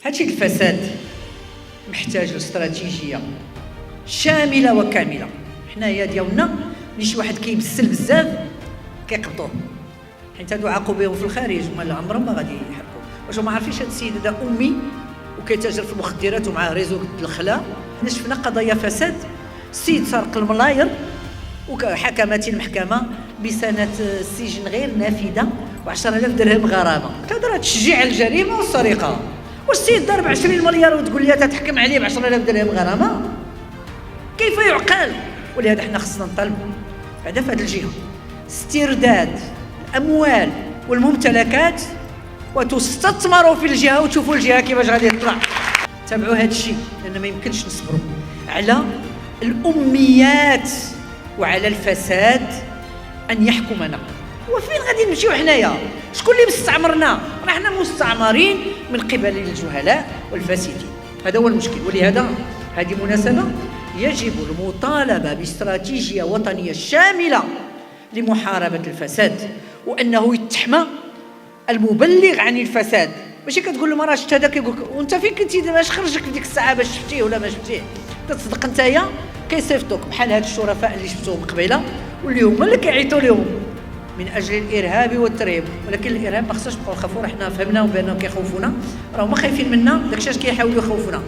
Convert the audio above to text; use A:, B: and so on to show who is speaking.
A: هادشي الفساد محتاج لاستراتيجيه شامله وكامله. حنايا ديالنا ملي شي واحد كيبسل بزاف كيقبطوه، حيت هادو عاقوا بهم في الخارج وما عمرهم ما غادي يحبوا. واش ما عارفينش هاد السيد هذا امي وكيتاجر في المخدرات ومعاه ريزو الخلا؟ حنا شفنا قضايا فساد، السيد سرق الملاير وحكمت المحكمه بسنه السجن غير نافذه و10,000 درهم غرامه. كتهضر تشجيع على الجريمه والسرقه. واش السيد ضرب 20 مليار وتقول لي تتحكم عليه ب 10,000 درهم غرامه؟ كيف يعقل؟ ولهذا حنا خصنا نطالبوا بعدا في هذه الجهه استرداد الاموال والممتلكات وتستثمروا في الجهه وتشوفوا الجهه كيفاش غادي تطلع. تابعوا هذا الشيء لان ما يمكنش نصبروا على الاميات وعلى الفساد ان يحكمنا. وفين غادي نمشيو حنايا؟ شكون اللي مستعمرنا؟ راه حنا مستعمرين من قبل الجهلاء والفاسدين. هذا هو المشكل. ولهذا هذه مناسبة يجب المطالبة باستراتيجية وطنية شاملة لمحاربة الفساد، وأنه يتحمى المبلغ عن الفساد. ماشي كتقول له ما راه شفت هذا كيقول لك وانت فين كنتي باش خرجك في ديك الساعه باش شفتيه ولا ما شفتيه؟ تصدق نتايا كيصيفطوك بحال هاد الشرفاء اللي شفتوهم قبيله واللي هما اللي كيعيطوا لهم من اجل الارهاب والترهيب. ولكن الارهاب ما خصناش نبقاو نخافوا، حنا فهمناهم بانهم كيخوفونا، راهم ما خايفين منا، داكشي اش كيحاولوا يخوفونا.